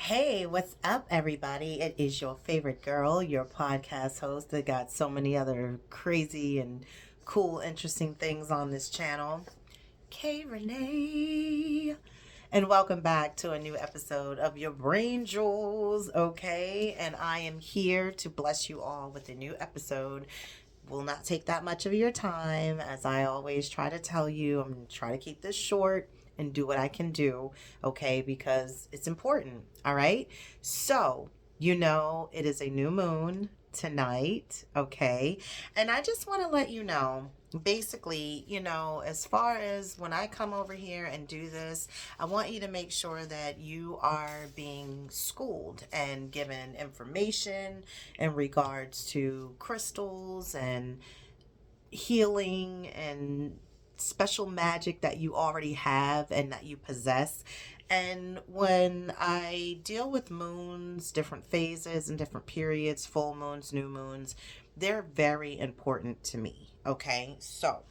Hey, what's up, everybody? It is your favorite girl, your podcast host that got so many other crazy and cool, interesting things on this channel. Renee. And welcome back to a new episode of Your Brain Jewels, okay? And I am here to bless you all with a new episode. Will not take that much of your time, as I always try to tell you. I'm going to try to keep this short and do what I can do, okay? Because it's important, all right? So, it is a new moon tonight, okay? And I just want to let you know, basically, as far as when I come over here and do this, I want you to make sure that you are being schooled and given information in regards to crystals and healing and special magic that you already have and that you possess. And when I deal with moons, different phases and different periods, full moons, new moons, they're very important to me. Okay, so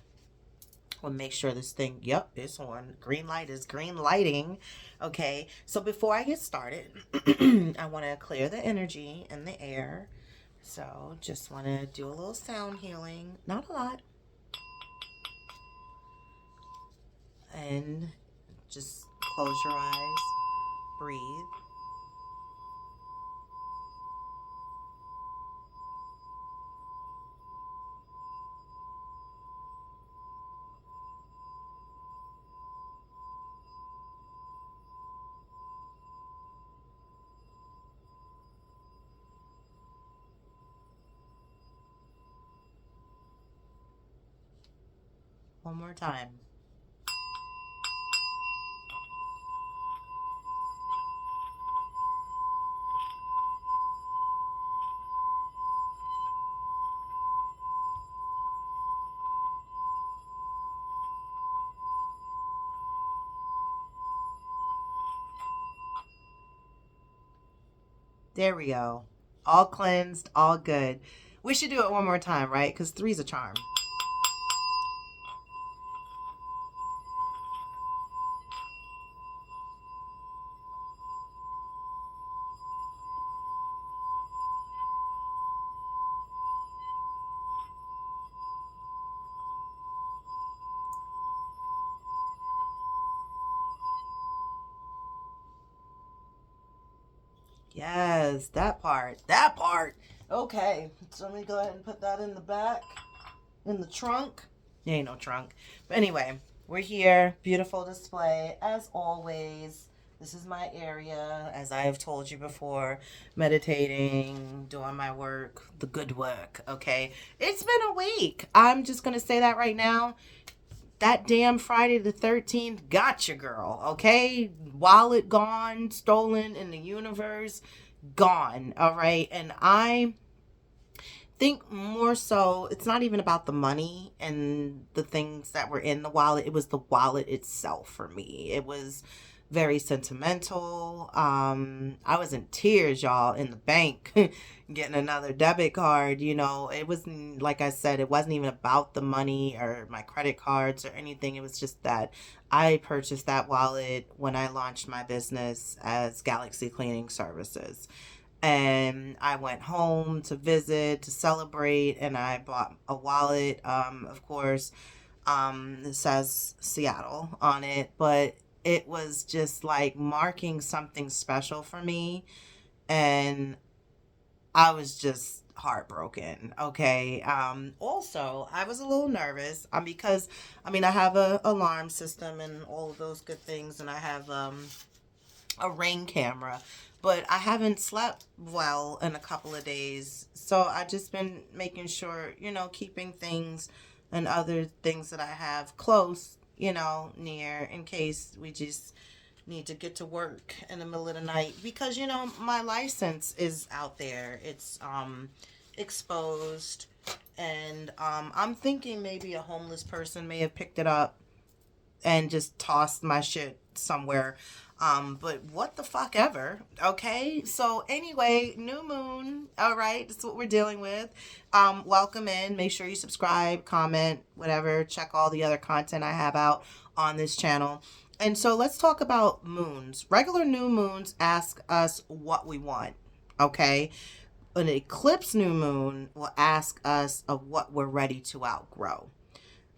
we'll make sure this thing, yep, it's on. Green light is green lighting. Okay, so before I get started, I want to clear the energy in the air. So just want to do a little sound healing, not a lot, and just close your eyes, breathe. One more time. There we go. All cleansed, all good. We should do it one more time, right? Because three's a charm. Yes, that part. That part. Okay, so let me go ahead and put that in the back, in the trunk. There ain't no trunk. But anyway, we're here. Beautiful display, as always. This is my area, as I have told you before, meditating, doing my work, the good work, okay? It's been a week. I'm just going to say that right now. That damn Friday the 13th got you, girl, okay? Wallet gone, stolen in the universe, gone, all right? And I think more so, it's not even about the money and the things that were in the wallet. It was the wallet itself for me. It was very sentimental. I was in tears, y'all, in the bank getting another debit card. It was, like I said, it wasn't even about the money or my credit cards or anything. It was just that I purchased that wallet when I launched my business as Galaxy Cleaning Services. And I went home to visit, to celebrate, and I bought a wallet. Of course, it says Seattle on it, but it was just like marking something special for me. And I was just heartbroken. Okay. Also, I was a little nervous because, I have a alarm system and all of those good things, and I have a Ring camera, but I haven't slept well in a couple of days. So I just been making sure, keeping things and other things that I have close, near, in case we just need to get to work in the middle of the night, because my license is out there. It's exposed, and I'm thinking maybe a homeless person may have picked it up and just tossed my shit somewhere. But what the fuck ever. Okay. So anyway, new moon. All right. That's what we're dealing with. Welcome in. Make sure you subscribe, comment, whatever. Check all the other content I have out on this channel. And so let's talk about moons. Regular new moons ask us what we want. Okay. An eclipse new moon will ask us of what we're ready to outgrow.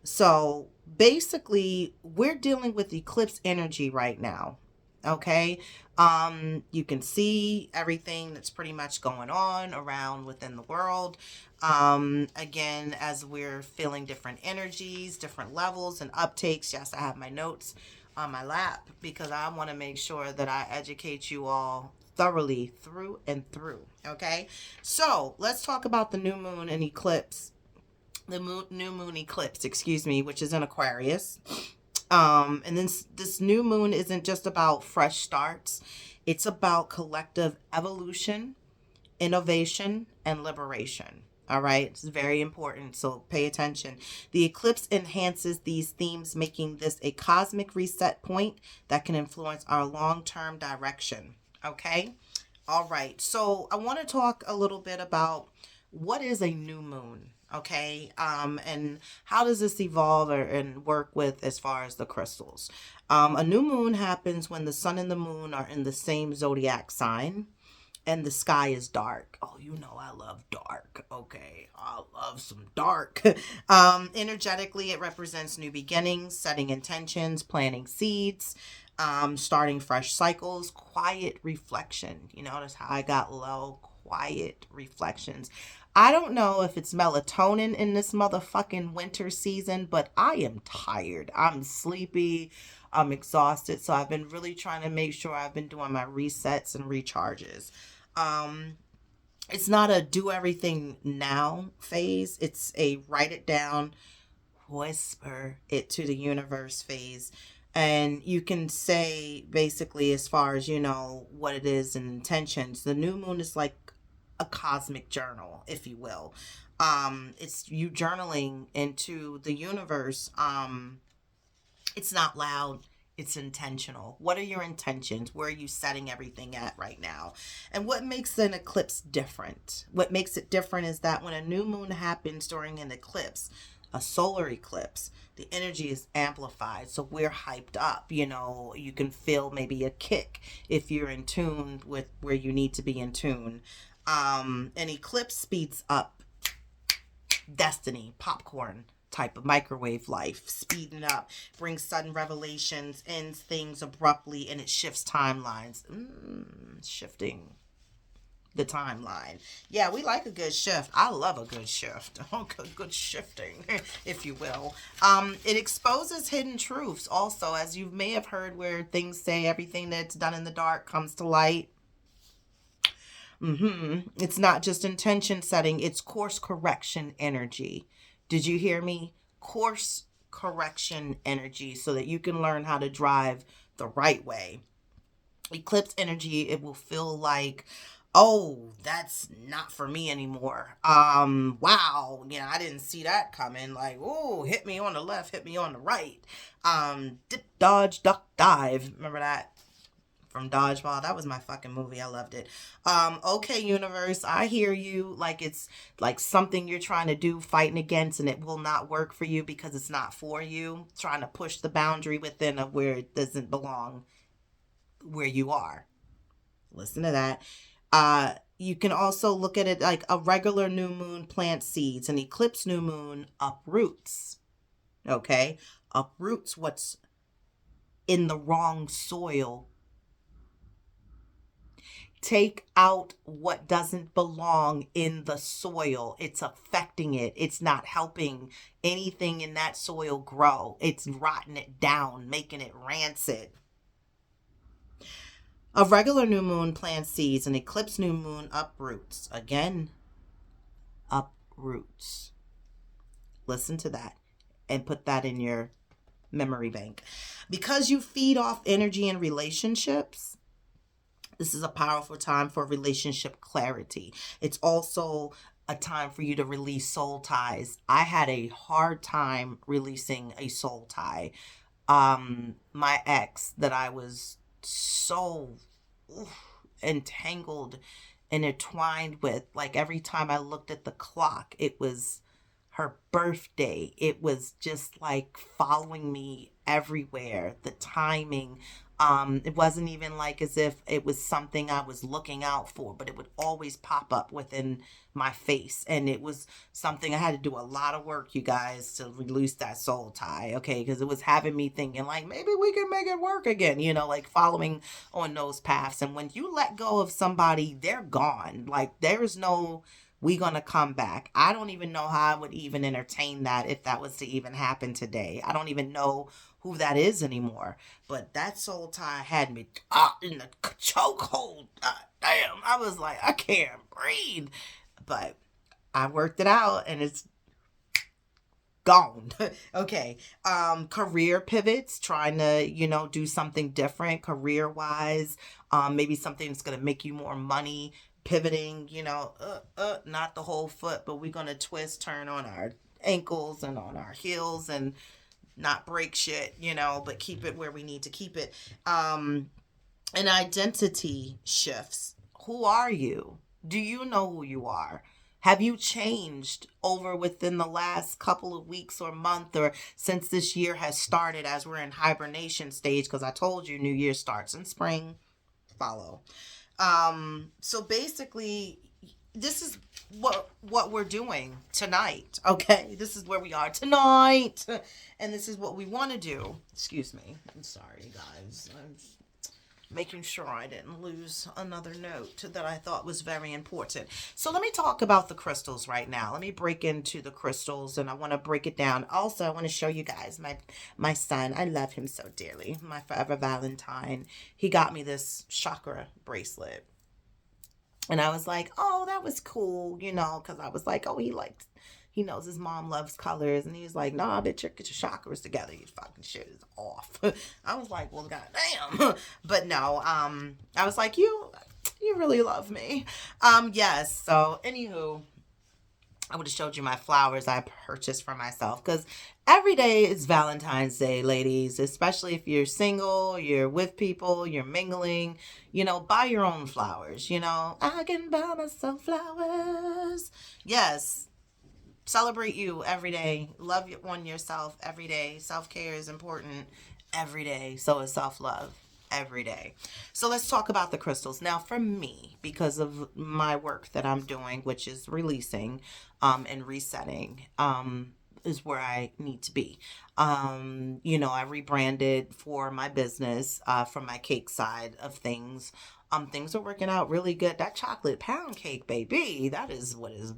So basically, we're dealing with eclipse energy right now. Okay. You can see everything that's pretty much going on around within the world. Again, as we're feeling different energies, different levels and uptakes. Yes, I have my notes on my lap because I want to make sure that I educate you all thoroughly through and through. Okay. So let's talk about the new moon and eclipse, new moon eclipse, excuse me, which is in Aquarius. And then this new moon isn't just about fresh starts. It's about collective evolution, innovation, and liberation. All right. It's very important. So pay attention. The eclipse enhances these themes, making this a cosmic reset point that can influence our long-term direction. Okay. All right. So I want to talk a little bit about what is a new moon. Okay. And how does this evolve and work with as far as the crystals? A new moon happens when the sun and the moon are in the same zodiac sign and the sky is dark. Oh, you know I love dark. Okay, I love some dark. Energetically, it represents new beginnings, setting intentions, planting seeds, starting fresh cycles, quiet reflection. You notice how I got low, quiet reflections. I don't know if it's melatonin in this motherfucking winter season, but I am tired. I'm sleepy. I'm exhausted. So I've been really trying to make sure I've been doing my resets and recharges. It's not a do everything now phase. It's a write it down, whisper it to the universe phase. And you can say basically, as far as you know, what it is and intentions. The new moon is like a cosmic journal, if you will. It's you journaling into the universe. It's not loud. It's intentional. What are your intentions? Where are you setting everything at right now? And what makes an eclipse different? What makes it different is that when a new moon happens during an eclipse, a solar eclipse, the energy is amplified. So we're hyped up. You know, you can feel maybe a kick if you're in tune with where you need to be in tune. An eclipse speeds up destiny, popcorn type of microwave life, speeding up, brings sudden revelations, ends things abruptly, and it shifts timelines. Shifting the timeline. Yeah, we like a good shift. I love a good shift. Good shifting, if you will. It exposes hidden truths also, as you may have heard where things say everything that's done in the dark comes to light. It's not just intention setting, it's course correction energy. Did you hear me? Course correction energy so that you can learn how to drive the right way. Eclipse energy, it will feel like, oh, that's not for me anymore. Wow, I didn't see that coming. Like, oh, hit me on the left, hit me on the right. Dip, dodge, duck, dive. Remember that? From Dodgeball. That was my fucking movie. I loved it. Okay, universe, I hear you. Like it's like something you're trying to do, fighting against, and it will not work for you because it's not for you. Trying to push the boundary within of where it doesn't belong, where you are. Listen to that. You can also look at it like a regular new moon plants seeds. An eclipse new moon uproots. Okay? Uproots what's in the wrong soil. Take out what doesn't belong in the soil. It's affecting it. It's not helping anything in that soil grow. It's rotting it down, making it rancid. A regular new moon plants seeds. An eclipse new moon uproots. Again, uproots. Listen to that and put that in your memory bank. Because you feed off energy in relationships, this is a powerful time for relationship clarity. It's also a time for you to release soul ties. I had a hard time releasing a soul tie. My ex that I was so entangled and entwined with, like every time I looked at the clock, it was her birthday. It was just like following me everywhere. The timing, it wasn't even like as if it was something I was looking out for, but it would always pop up within my face. And it was something I had to do a lot of work, you guys, to release that soul tie, okay? Because it was having me thinking, like, maybe we can make it work again, you know, like following on those paths. And when you let go of somebody, they're gone. Like, there's no, we gonna come back. I don't even know how I would even entertain that if that was to even happen today. I don't even know who that is anymore. But that soul tie had me in the chokehold. Damn, I was like, I can't breathe. But I worked it out and it's gone. Okay. Career pivots, trying to, you know, do something different career wise. Maybe something that's going to make you more money. Pivoting, you know, not the whole foot, but we're going to twist, turn on our ankles and on our heels and not break shit, you know, but keep it where we need to keep it. And identity shifts. Who are you? Do you know who you are? Have you changed over within the last couple of weeks or month or since this year has started as we're in hibernation stage? Because I told you New Year starts in spring. Follow. So basically, this is what we're doing tonight. Okay, this is where we are tonight, and this is what we want to do. Excuse me. I'm sorry, guys. I'm making sure I didn't lose another note that I thought was very important. So let me talk about the crystals right now. Let me break into the crystals, and I want to break it down. Also, I want to show you guys my son. I love him so dearly. My forever Valentine. He got me this chakra bracelet. And I was like, oh, that was cool, you know, because I was like, oh, he knows his mom loves colors. And he was like, nah, bitch, get your chakras together. Your fucking shit is off. I was like, well, goddamn. But no, I was like, you really love me. Yes. So, anywho, I would have showed you my flowers I purchased for myself because every day is Valentine's Day, ladies, especially if you're single, you're with people, you're mingling, you know, buy your own flowers, you know. I can buy myself flowers. Yes. Celebrate you every day. Love on yourself every day. Self-care is important every day. So is self-love every day. So let's talk about the crystals. Now for me, because of my work that I'm doing, which is releasing and resetting, is where I need to be. You know, I rebranded for my business, from my cake side of things. Things are working out really good. That chocolate pound cake, baby, that is what is,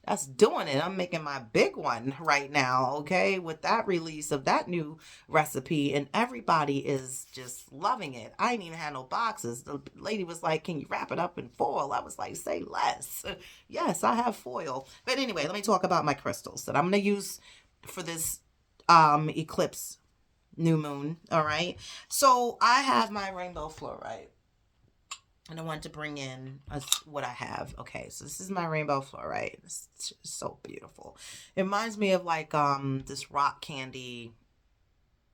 that's doing it. I'm making my big one right now, okay, with that release of that new recipe, and everybody is just loving it. I ain't even had no boxes. The lady was like, can you wrap it up in foil? I was like, say less. Yes, I have foil. But anyway, let me talk about my crystals that I'm going to use for this eclipse new moon. All right. So I have my rainbow fluorite. And I wanted to bring in what I have. Okay, so this is my rainbow fluorite. It's so beautiful. It reminds me of like this rock candy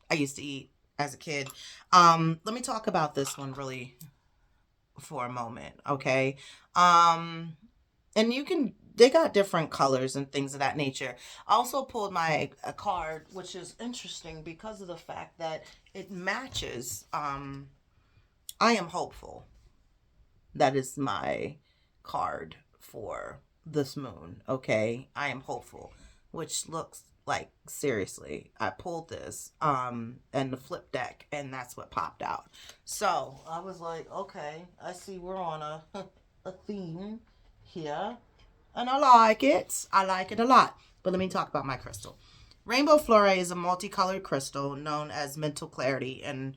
I used to eat as a kid. Let me talk about this one really for a moment, okay? And they got different colors and things of that nature. I also pulled a card, which is interesting because of the fact that it matches. I am hopeful. That is my card for this moon, okay? I am hopeful, which looks like, seriously, I pulled this and the flip deck, and that's what popped out. So I was like, okay, I see we're on a theme here, and I like it. I like it a lot. But let me talk about my crystal. Rainbow fluorite is a multicolored crystal known as mental clarity and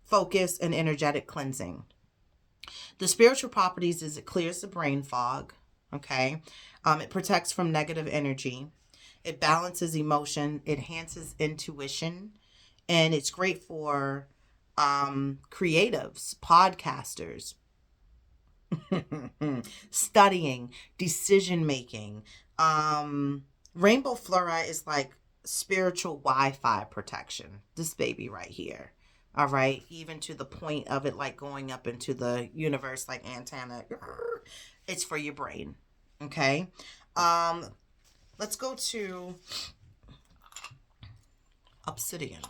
focus and energetic cleansing. The spiritual properties is it clears the brain fog, okay? It protects from negative energy. It balances emotion. It enhances intuition. And it's great for creatives, podcasters, studying, decision making. Rainbow fluorite is like spiritual Wi-Fi protection. This baby right here. All right, even to the point of it like going up into the universe like antenna. It's for your brain. Okay. Let Let's go to obsidian.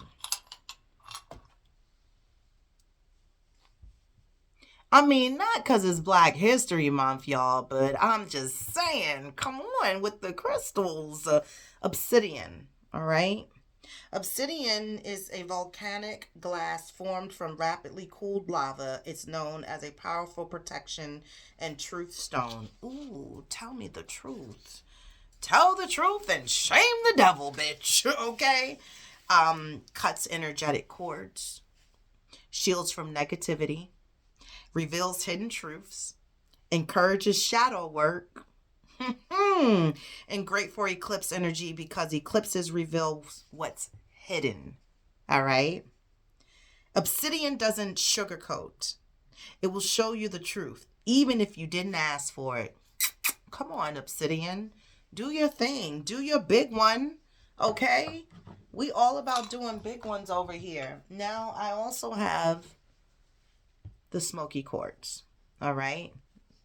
I mean, not because it's Black History Month, y'all, but I'm just saying, come on with the crystals. Obsidian, all right? Obsidian is a volcanic glass formed from rapidly cooled lava. It's known as a powerful protection and truth stone. Ooh, tell me the truth. Tell the truth and shame the devil, bitch. Okay? Cuts energetic cords, shields from negativity, reveals hidden truths, encourages shadow work, and great for eclipse energy because eclipses reveal what's hidden. All right? Obsidian doesn't sugarcoat. It will show you the truth, even if you didn't ask for it. Come on, Obsidian. Do your thing. Do your big one. Okay? We all about doing big ones over here. Now, I also have the smoky quartz. All right?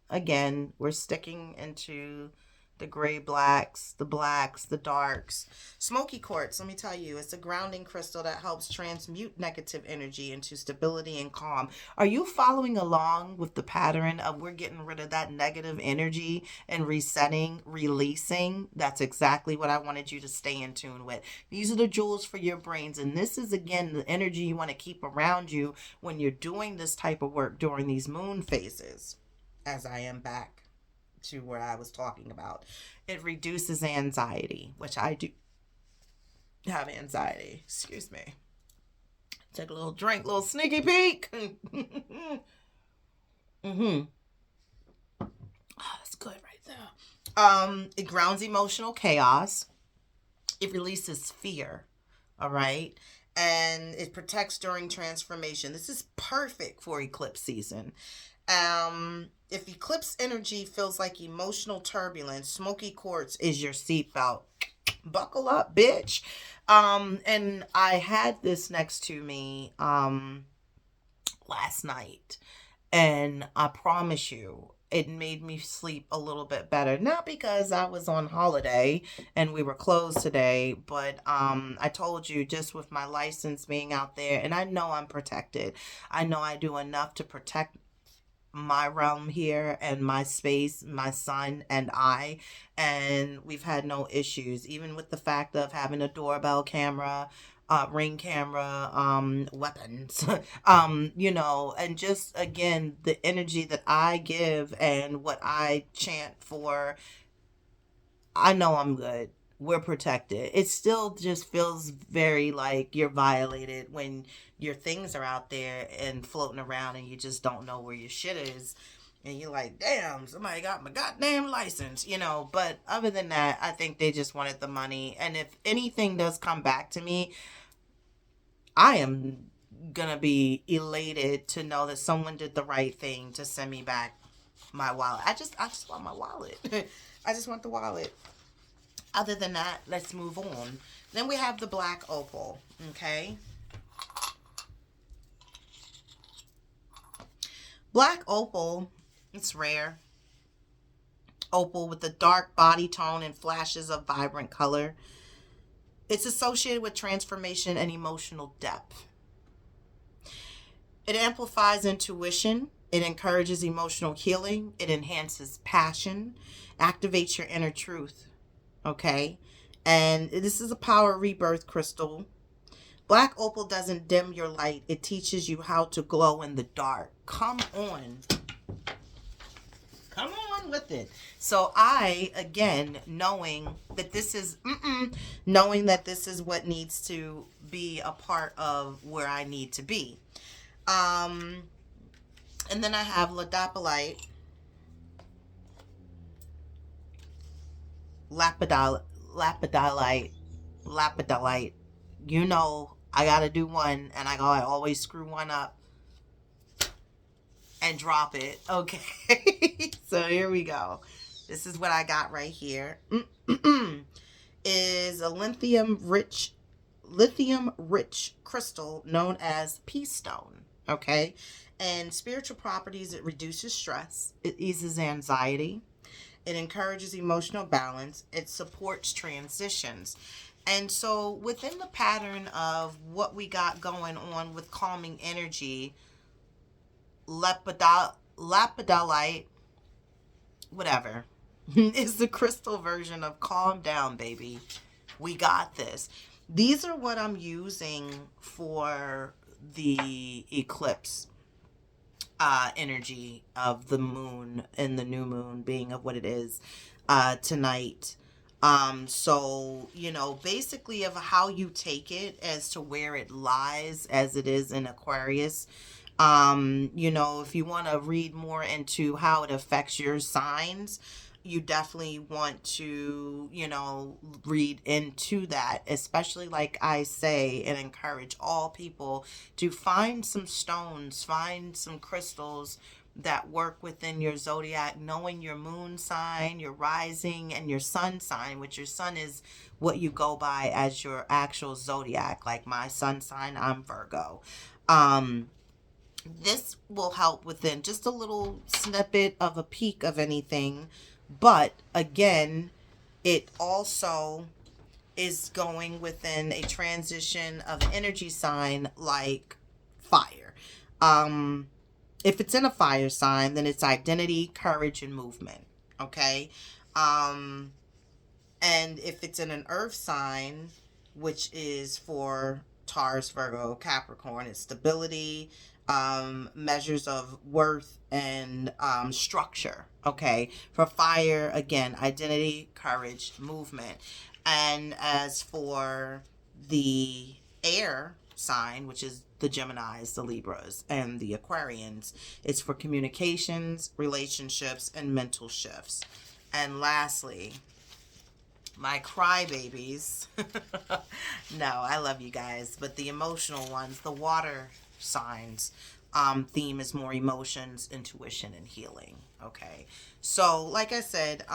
Again, we're sticking into the gray blacks, the darks. Smoky quartz, let me tell you, it's a grounding crystal that helps transmute negative energy into stability and calm. Are you following along with the pattern of we're getting rid of that negative energy and resetting, releasing? That's exactly what I wanted you to stay in tune with. These are the jewels for your brains. And this is, again, the energy you want to keep around you when you're doing this type of work during these moon phases. As I am back to where I was talking about. It reduces anxiety, which I do have anxiety. Excuse me. Take a little drink, little sneaky peek. Oh, that's good right there. It grounds emotional chaos. It releases fear. All right. And it protects during transformation. This is perfect for eclipse season. If eclipse energy feels like emotional turbulence, smoky quartz is your seatbelt. Buckle up, bitch. And I had this next to me last night, and I promise you, it made me sleep a little bit better. Not because I was on holiday and we were closed today, but I told you, just with my license being out there, and I know I'm protected. I know I do enough to protect my realm here and my space, my son and I, and we've had no issues, even with the fact of having a doorbell camera, ring camera, weapons, and just, again, the energy that I give and what I chant for, I know I'm good. We're protected. It still just feels very like you're violated when your things are out there and floating around and you just don't know where your shit is. And you're like, damn, somebody got my goddamn license, But other than that, I think they just wanted the money. And if anything does come back to me, I am going to be elated to know that someone did the right thing to send me back my wallet. I just want my wallet. I just want the wallet. Other than that, let's move on. Then we have the black opal, okay? Black opal, it's rare. Opal with a dark body tone and flashes of vibrant color. It's associated with transformation and emotional depth. It amplifies intuition. It encourages emotional healing. It enhances passion, activates your inner truth. Okay, and this is a power rebirth crystal. Black opal doesn't dim your light. It teaches you how to glow in the dark. Come on with it. So I, again, knowing that this is what needs to be a part of where I need to be. And then I have ladopalite. Lapidolite. I gotta do one, and I always screw one up and drop it. Okay. So here we go. This is what I got right here. Is a lithium rich crystal known as peace stone. Okay. And spiritual properties, it reduces stress. It eases anxiety. It encourages emotional balance. It supports transitions. And so within the pattern of what we got going on with calming energy, lapidolite, whatever, is the crystal version of calm down, baby. We got this. These are what I'm using for the eclipse energy of the moon and the new moon being of what it is tonight. So, basically of how you take it as to where it lies as it is in Aquarius. If you want to read more into how it affects your signs, you definitely want to, read into that, especially like I say and encourage all people to find some stones, find some crystals that work within your zodiac, knowing your moon sign, your rising, and your sun sign, which your sun is what you go by as your actual zodiac. Like my sun sign, I'm Virgo. This will help within just a little snippet of a peek of anything. But again, it also is going within a transition of an energy sign like fire. If it's in a fire sign, then it's identity, courage, and movement. Okay. And if it's in an earth sign, which is for Taurus, Virgo, Capricorn, it's stability, measures of worth, and structure. Okay. For fire, again, identity, courage, movement. And as for the air sign, which is the Geminis, the Libras, and the Aquarians, it's for communications, relationships, and mental shifts. And lastly, my crybabies. No, I love you guys, but the emotional ones, the water signs, theme is more emotions, intuition, and healing. Okay, so like I said,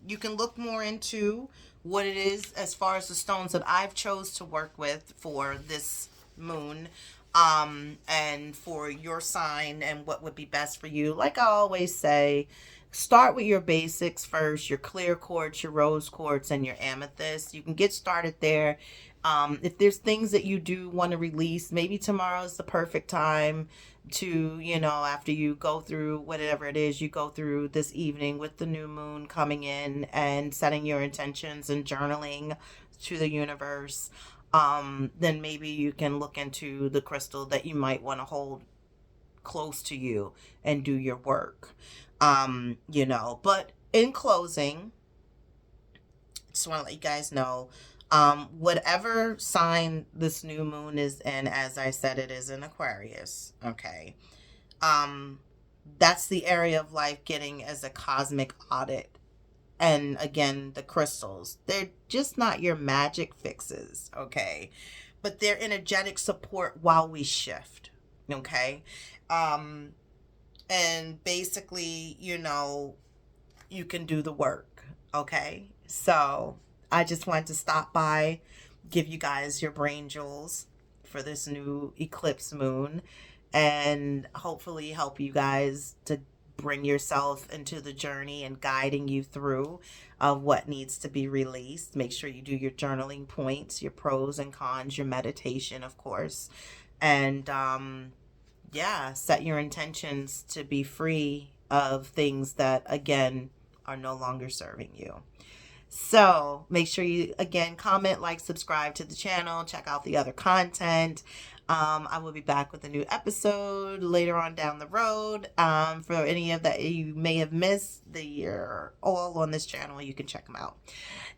you can look more into what it is as far as the stones that I've chose to work with for this moon, and for your sign and what would be best for you. Like I always say, start with your basics first, your clear quartz, your rose quartz, and your amethyst. You can get started there. If there's things that you do want to release, maybe tomorrow is the perfect time to, after you go through whatever it is you go through this evening with the new moon coming in and setting your intentions and journaling to the universe, then maybe you can look into the crystal that you might want to hold close to you and do your work. But in closing, just want to let you guys know, whatever sign this new moon is in, as I said, it is in Aquarius. Okay. That's the area of life getting as a cosmic audit. And again, the crystals, they're just not your magic fixes. Okay. But they're energetic support while we shift. Okay. And basically, you can do the work. Okay. So I just wanted to stop by, give you guys your brain jewels for this new eclipse moon, and hopefully help you guys to bring yourself into the journey and guiding you through what needs to be released. Make sure you do your journaling points, your pros and cons, your meditation, of course. And set your intentions to be free of things that, again, are no longer serving you. So make sure you, again, comment, like, subscribe to the channel, check out the other content. I will be back with a new episode later on down the road. For any of that you may have missed, they're all on this channel. You can check them out.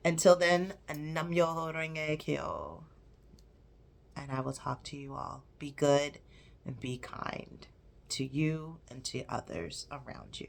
Until then, Namyo Renge Kyo. And I will talk to you all. Be good and be kind to you and to others around you.